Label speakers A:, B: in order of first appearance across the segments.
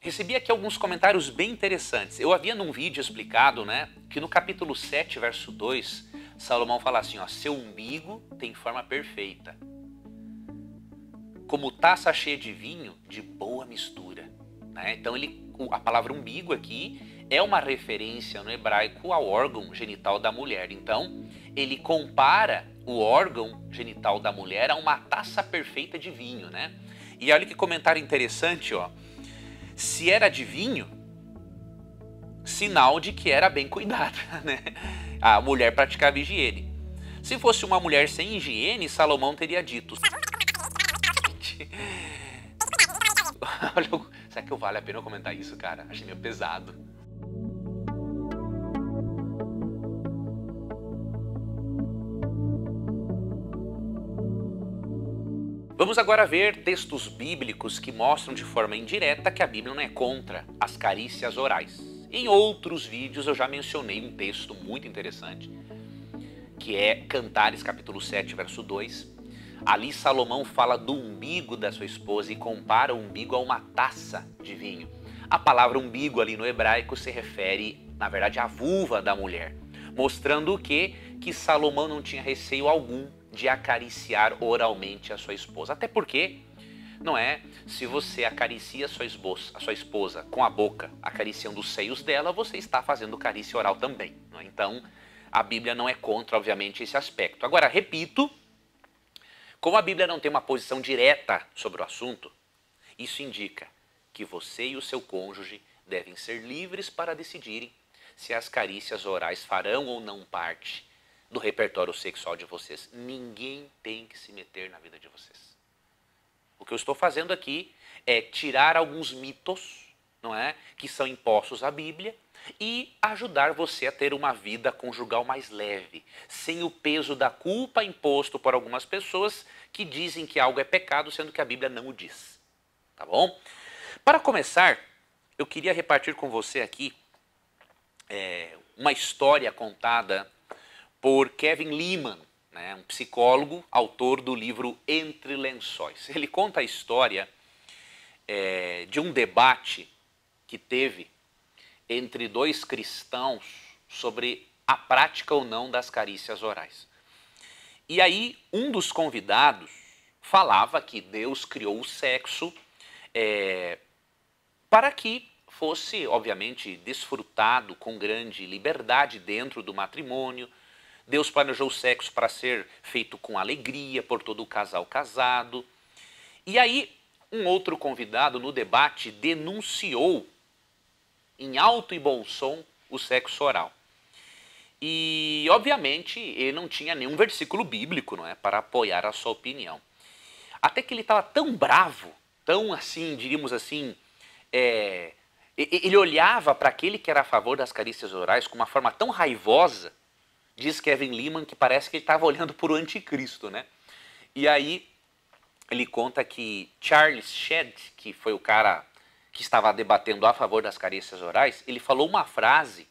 A: Recebi aqui alguns comentários bem interessantes. Eu havia num vídeo explicado, né, que no capítulo 7, verso 2, Salomão fala assim, ó, seu umbigo tem forma perfeita, como taça cheia de vinho de boa mistura. Né? Então a palavra umbigo aqui é uma referência no hebraico ao órgão genital da mulher. Então ele compara o órgão genital da mulher a uma taça perfeita de vinho. Né? E olha que comentário interessante, ó. Se era de vinho, sinal de que era bem cuidada, né? A mulher praticava higiene. Se fosse uma mulher sem higiene, Salomão teria dito... Será que vale a pena eu comentar isso, cara? Achei meio pesado. Vamos agora ver textos bíblicos que mostram de forma indireta que a Bíblia não é contra as carícias orais. Em outros vídeos eu já mencionei um texto muito interessante, que é Cantares capítulo 7, verso 2. Ali Salomão fala do umbigo da sua esposa e compara o umbigo a uma taça de vinho. A palavra umbigo ali no hebraico se refere, na verdade, à vulva da mulher, mostrando o quê? Que Salomão não tinha receio algum de acariciar oralmente a sua esposa. Até porque, não é? Se você acaricia a sua esposa com a boca, acariciando os seios dela, você está fazendo carícia oral também. Não é? Então, a Bíblia não é contra, obviamente, esse aspecto. Agora, repito, como a Bíblia não tem uma posição direta sobre o assunto, isso indica que você e o seu cônjuge devem ser livres para decidirem se as carícias orais farão ou não parte do repertório sexual de vocês. Ninguém tem que se meter na vida de vocês. O que eu estou fazendo aqui é tirar alguns mitos, não é, que são impostos à Bíblia e ajudar você a ter uma vida conjugal mais leve, sem o peso da culpa imposto por algumas pessoas que dizem que algo é pecado, sendo que a Bíblia não o diz. Tá bom? Para começar, eu queria repartir com você aqui uma história contada por Kevin Leman, né, um psicólogo, autor do livro Entre Lençóis. Ele conta a história de um debate que teve entre dois cristãos sobre a prática ou não das carícias orais. E aí um dos convidados falava que Deus criou o sexo para que fosse, obviamente, desfrutado com grande liberdade dentro do matrimônio. Deus planejou o sexo para ser feito com alegria por todo o casal casado. E aí, um outro convidado no debate denunciou, em alto e bom som, o sexo oral. E, obviamente, ele não tinha nenhum versículo bíblico, não é, para apoiar a sua opinião. Até que ele estava tão bravo, tão assim, diríamos assim, ele olhava para aquele que era a favor das carícias orais com uma forma tão raivosa, diz Kevin Leman, que parece que ele estava olhando para o anticristo, né? E aí ele conta que Charles Shedd, que foi o cara que estava debatendo a favor das carícias orais, ele falou uma frase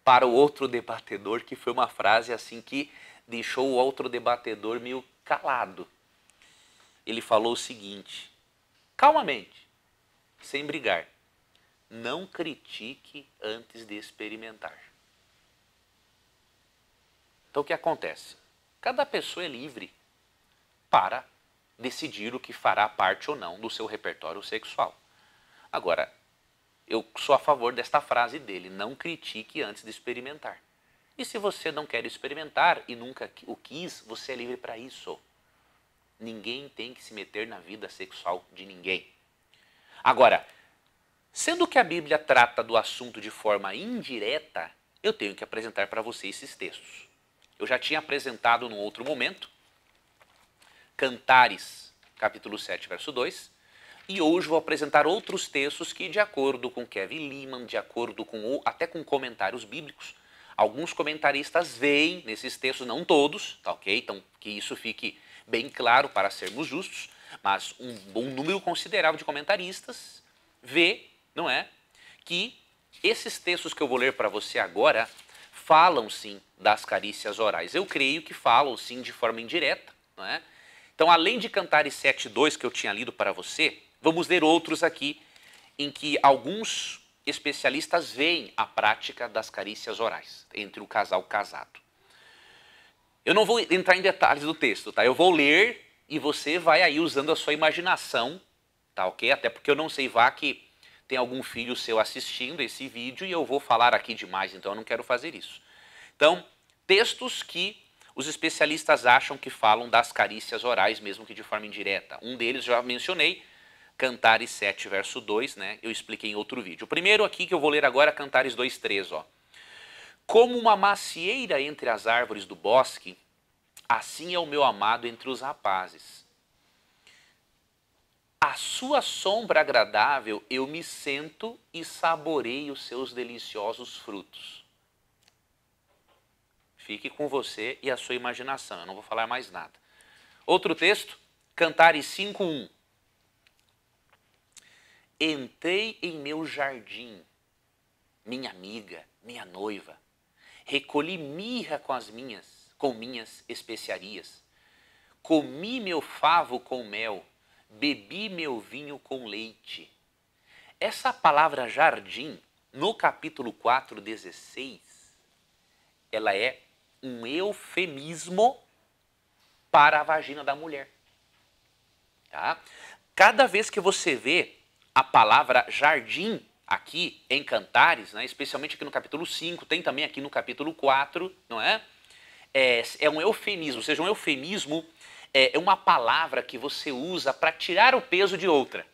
A: para o outro debatedor, que foi uma frase assim que deixou o outro debatedor meio calado. Ele falou o seguinte, calmamente, sem brigar, não critique antes de experimentar. Então o que acontece? Cada pessoa é livre para decidir o que fará parte ou não do seu repertório sexual. Agora, eu sou a favor desta frase dele, não critique antes de experimentar. E se você não quer experimentar e nunca o quis, você é livre para isso. Ninguém tem que se meter na vida sexual de ninguém. Agora, sendo que a Bíblia trata do assunto de forma indireta, eu tenho que apresentar para você esses textos. Eu já tinha apresentado num outro momento, Cantares, capítulo 7, verso 2, e hoje vou apresentar outros textos que, de acordo com Kevin Leman, de acordo com até com comentários bíblicos, alguns comentaristas veem nesses textos, não todos, tá ok? Então, que isso fique bem claro para sermos justos, mas um bom número considerável de comentaristas vê, não é, que esses textos que eu vou ler para você agora falam sim das carícias orais. Eu creio que falam sim de forma indireta, não é? Então, além de Cantares 7:2 que eu tinha lido para você, vamos ler outros aqui em que alguns especialistas veem a prática das carícias orais entre o casal casado. Eu não vou entrar em detalhes do texto, tá? Eu vou ler e você vai aí usando a sua imaginação, tá ok? Até porque eu não sei, vá que tem algum filho seu assistindo esse vídeo e eu vou falar aqui demais, então eu não quero fazer isso. Então, textos que os especialistas acham que falam das carícias orais, mesmo que de forma indireta. Um deles já mencionei, Cantares 7, verso 2, né? Eu expliquei em outro vídeo. O primeiro aqui que eu vou ler agora é Cantares 2:3, ó. Como uma macieira entre as árvores do bosque, assim é o meu amado entre os rapazes. À sua sombra agradável eu me sento e saboreio os seus deliciosos frutos. Fique com você e a sua imaginação, eu não vou falar mais nada. Outro texto, Cantares 5:1. Entrei em meu jardim, minha amiga, minha noiva, recolhi mirra com minhas especiarias, comi meu favo com mel, bebi meu vinho com leite. Essa palavra jardim, no capítulo 4:16, ela é um eufemismo para a vagina da mulher. Tá? Cada vez que você vê a palavra jardim aqui em Cantares, né, especialmente aqui no capítulo 5, tem também aqui no capítulo 4, não é? É um eufemismo, ou seja, um eufemismo é uma palavra que você usa para tirar o peso de outra.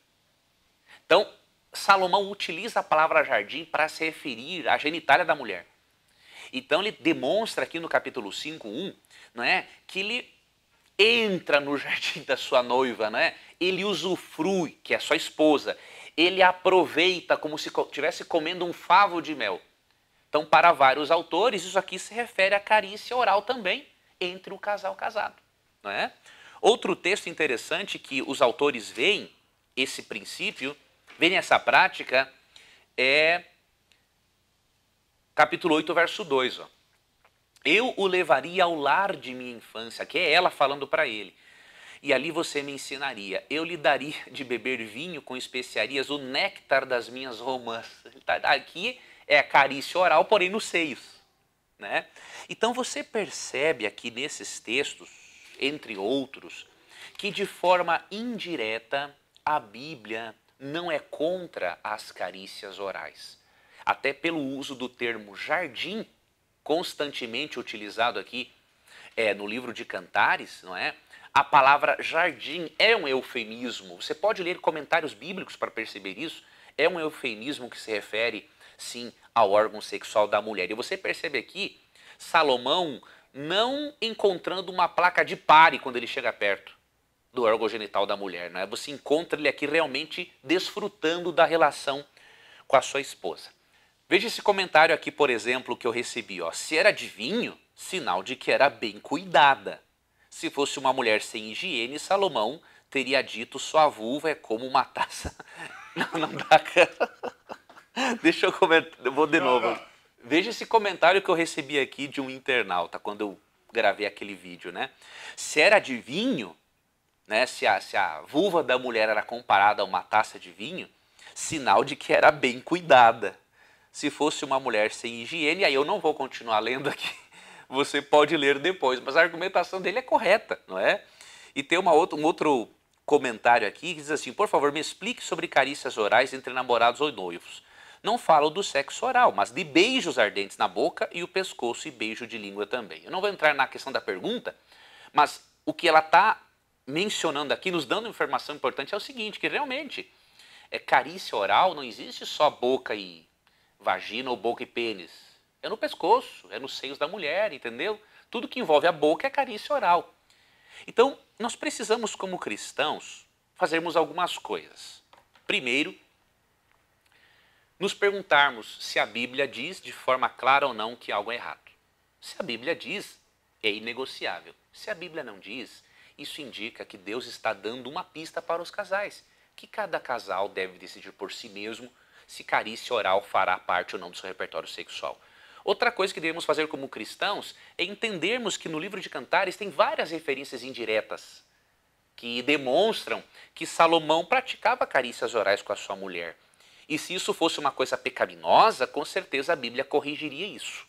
A: Então, Salomão utiliza a palavra jardim para se referir à genitália da mulher. Então ele demonstra aqui no capítulo 5:1, não é, que ele entra no jardim da sua noiva, né? Ele usufrui, que é sua esposa, ele aproveita como se estivesse comendo um favo de mel. Então, para vários autores, isso aqui se refere à carícia oral também entre o casal casado. Não é? Outro texto interessante que os autores veem esse princípio, veem essa prática, é capítulo 8, verso 2. Ó. Eu o levaria ao lar de minha infância, que é ela falando para ele. E ali você me ensinaria, eu lhe daria de beber vinho com especiarias, o néctar das minhas romãs. Aqui é a carícia oral, porém nos seios. Né? Então você percebe aqui nesses textos, entre outros, que de forma indireta a Bíblia não é contra as carícias orais. Até pelo uso do termo jardim, constantemente utilizado aqui no livro de Cantares, não é? A palavra jardim é um eufemismo. Você pode ler comentários bíblicos para perceber isso. É um eufemismo que se refere, sim, ao órgão sexual da mulher. E você percebe aqui Salomão não encontrando uma placa de pare quando ele chega perto do órgão genital da mulher. Não é? Você encontra ele aqui realmente desfrutando da relação com a sua esposa. Veja esse comentário aqui, por exemplo, que eu recebi. Ó. Se era de vinho, sinal de que era bem cuidada. Se fosse uma mulher sem higiene, Salomão teria dito sua vulva é como uma taça. Não dá, cara. Deixa eu comentar, eu vou de novo. Veja esse comentário que eu recebi aqui de um internauta, quando eu gravei aquele vídeo, né? Se era de vinho, né? Se a vulva da mulher era comparada a uma taça de vinho, sinal de que era bem cuidada. Se fosse uma mulher sem higiene, aí eu não vou continuar lendo aqui. Você pode ler depois, mas a argumentação dele é correta, não é? E tem um outro comentário aqui que diz assim, por favor, me explique sobre carícias orais entre namorados ou noivos. Não falo do sexo oral, mas de beijos ardentes na boca e o pescoço e beijo de língua também. Eu não vou entrar na questão da pergunta, mas o que ela está mencionando aqui, nos dando informação importante, é o seguinte, que realmente carícia oral não existe só boca e vagina ou boca e pênis. É no pescoço, é nos seios da mulher, entendeu? Tudo que envolve a boca é carícia oral. Então, nós precisamos, como cristãos, fazermos algumas coisas. Primeiro, nos perguntarmos se a Bíblia diz de forma clara ou não que algo é errado. Se a Bíblia diz, é inegociável. Se a Bíblia não diz, isso indica que Deus está dando uma pista para os casais, que cada casal deve decidir por si mesmo se carícia oral fará parte ou não do seu repertório sexual. Outra coisa que devemos fazer como cristãos é entendermos que no livro de Cantares tem várias referências indiretas que demonstram que Salomão praticava carícias orais com a sua mulher. E se isso fosse uma coisa pecaminosa, com certeza a Bíblia corrigiria isso.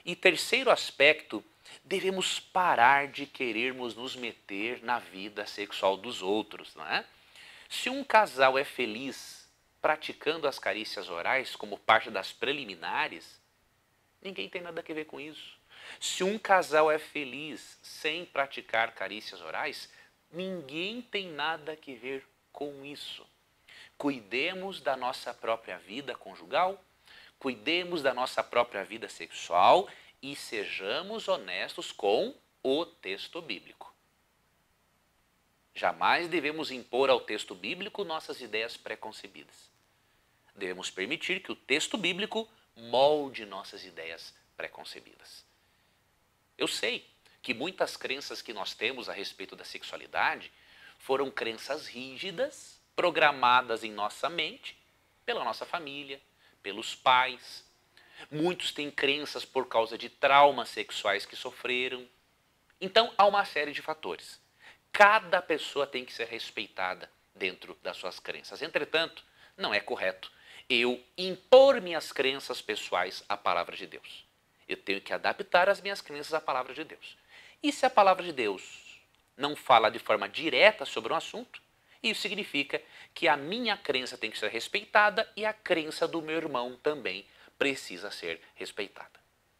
A: E terceiro aspecto, devemos parar de querermos nos meter na vida sexual dos outros, não é? Se um casal é feliz praticando as carícias orais como parte das preliminares, ninguém tem nada a ver com isso. Se um casal é feliz sem praticar carícias orais, ninguém tem nada a ver com isso. Cuidemos da nossa própria vida conjugal, cuidemos da nossa própria vida sexual e sejamos honestos com o texto bíblico. Jamais devemos impor ao texto bíblico nossas ideias preconcebidas. Devemos permitir que o texto bíblico molde nossas ideias preconcebidas. Eu sei que muitas crenças que nós temos a respeito da sexualidade foram crenças rígidas, programadas em nossa mente, pela nossa família, pelos pais. Muitos têm crenças por causa de traumas sexuais que sofreram. Então, há uma série de fatores. Cada pessoa tem que ser respeitada dentro das suas crenças. Entretanto, não é correto eu impor minhas crenças pessoais à palavra de Deus. Eu tenho que adaptar as minhas crenças à palavra de Deus. E se a palavra de Deus não fala de forma direta sobre um assunto, isso significa que a minha crença tem que ser respeitada e a crença do meu irmão também precisa ser respeitada.